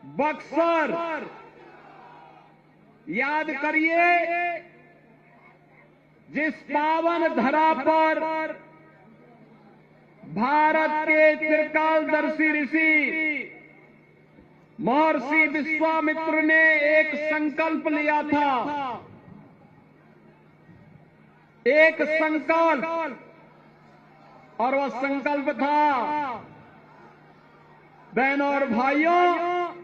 बक्सर, याद करिए जिस पावन धरा पर भारत के त्रिकालदर्शी ऋषि महर्षि विश्वामित्र ने एक संकल्प लिया था। एक संकल्प, और वह संकल्प था, बहनों और भाइयों,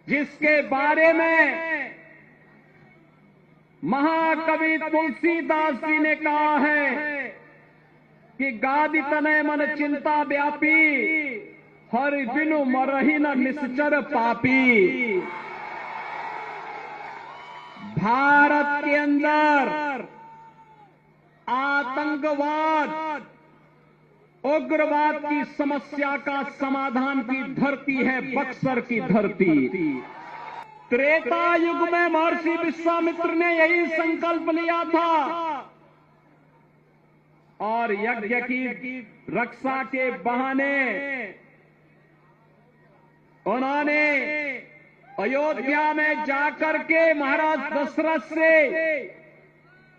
जिसके बारे में महाकवि तुलसीदास जी ने कहा है कि गादि तनय मन चिंता व्यापी, हरि बिनु मरहि न निश्चर पापी। भारत के अंदर आतंकवाद, उग्रवाद की समस्या का समाधान की धरती है बक्सर की धरती। त्रेता युग में महर्षि विश्वामित्र ने यही संकल्प लिया था और यज्ञ की रक्षा के बहाने उन्होंने अयोध्या में जाकर के महाराज दशरथ से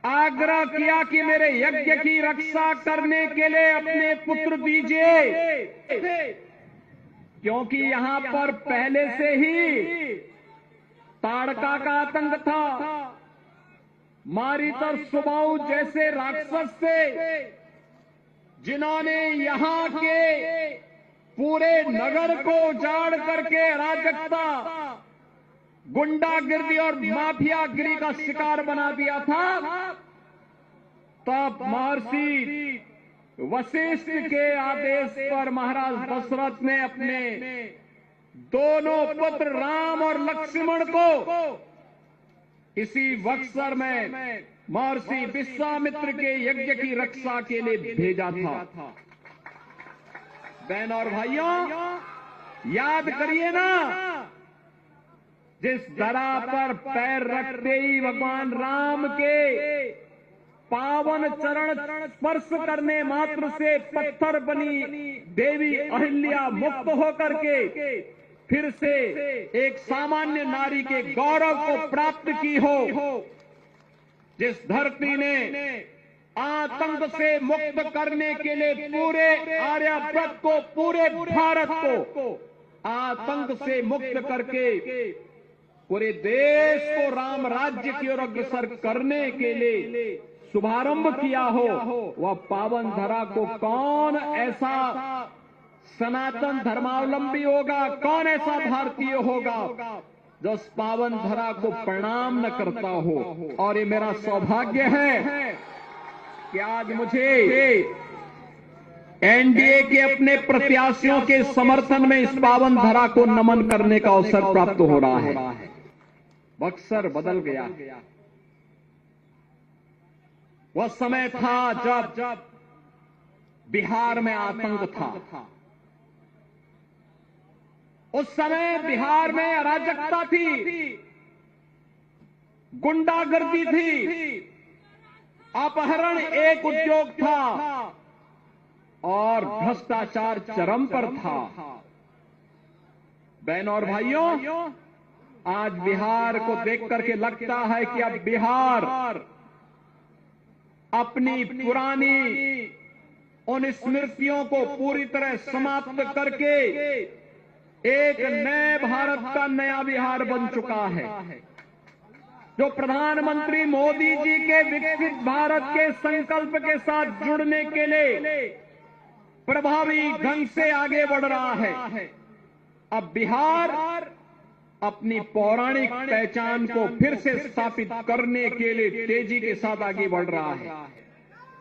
आग्रह किया कि मेरे यज्ञ की रक्षा करने के लिए अपने पुत्र दीजिए, क्योंकि यहां पर पहले से ही ताड़का का आतंक था। मारीत और सुबाहु जैसे राक्षस थे जिन्होंने यहां के पूरे नगर को उजाड़ करके अराजकता, गुंडागिर्दी और माफियागिरी का शिकार बना दिया था। तब महर्षि वशिष्ठ के आदेश पर महाराज दशरथ ने अपने दोनों पुत्र राम और लक्ष्मण को इसी बक्सर में महर्षि विश्वामित्र के यज्ञ की रक्षा के लिए भेजा था। बहनों और भाइयों, याद करिए ना, जिस धरा पर पैर रखते ही भगवान राम के पावन चरण स्पर्श करने मात्र से पत्थर बनी देवी अहिल्या मुक्त होकर के फिर से एक सामान्य नारी के गौरव को प्राप्त की हो, जिस धरती ने आतंक से मुक्त करने के लिए पूरे आर्यव्रत को, पूरे भारत को आतंक से मुक्त करके पूरे देश को राम राज्य की ओर अग्रसर करने के लिए शुभारंभ किया हो, वह पावन धरा को कौन ऐसा सनातन धर्मावलंबी होगा, कौन ऐसा भारतीय होगा जो उस पावन धरा को प्रणाम न करता हो। और ये मेरा सौभाग्य है कि आज मुझे एनडीए के अपने प्रत्याशियों के समर्थन में इस पावन धरा को नमन करने का अवसर प्राप्त हो रहा है। बक्सर बदल गया। वह समय था जब बिहार में आतंक था। उस समय बिहार में अराजकता थी, गुंडागर्दी थी, अपहरण एक उद्योग था और भ्रष्टाचार चरम पर था। बहनों और भाइयों, आज बिहार को देख करके लगता है कि अब बिहार अपनी पुरानी उन स्मृतियों को पूरी तरह समाप्त करके एक नए भारत का नया बिहार बन चुका है, जो प्रधानमंत्री मोदी जी के विकसित भारत के संकल्प के साथ जुड़ने के लिए प्रभावी ढंग से आगे बढ़ रहा है। अब बिहार अपनी पौराणिक पहचान को फिर से स्थापित करने के लिए तेजी के साथ आगे बढ़ रहा है।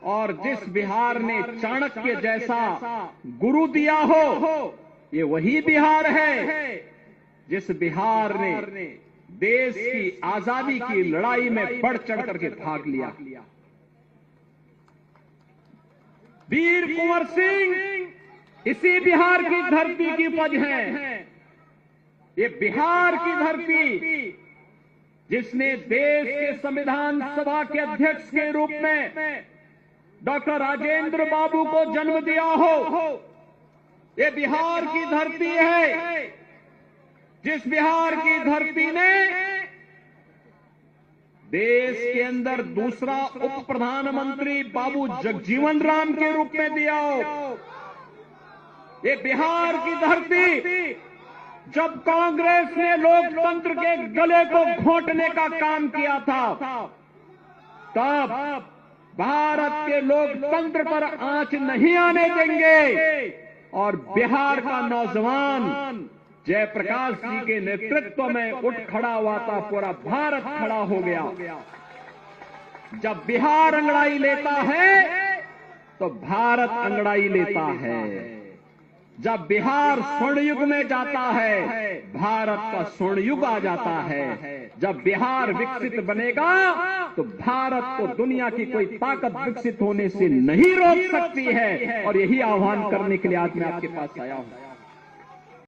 और जिस बिहार ने चाणक्य जैसा गुरु दिया हो, ये वही बिहार है जिस बिहार ने देश की आजादी की लड़ाई में बढ़ चढ़ करके भाग लिया। वीर कुंवर सिंह इसी बिहार की धरती की उपज है। ये बिहार की धरती जिसने देश के संविधान सभा के अध्यक्ष के रूप में डॉक्टर राजेंद्र बाबू को जन्म दिया हो, ये बिहार की धरती है जिस बिहार की धरती ने देश के अंदर दूसरा उप प्रधानमंत्री बाबू जगजीवन राम के रूप में दिया हो, ये बिहार की धरती जब कांग्रेस ने लोकतंत्र के गले को घोंटने का काम किया था, तब भारत के लोकतंत्र पर आंच नहीं आने देंगे। और बिहार का नौजवान जयप्रकाश जी के नेतृत्व में उठ खड़ा हुआ था, पूरा भारत खड़ा हो गया। जब बिहार अंगड़ाई लेता है तो भारत अंगड़ाई लेता है। जब बिहार स्वर्ण युग में जाता है, भारत का स्वर्ण युग आ जाता है। जब बिहार विकसित बनेगा तो भारत को दुनिया की कोई ताकत विकसित होने से नहीं रोक सकती है। और यही आह्वान करने के लिए आज मैं आपके पास आया हूं।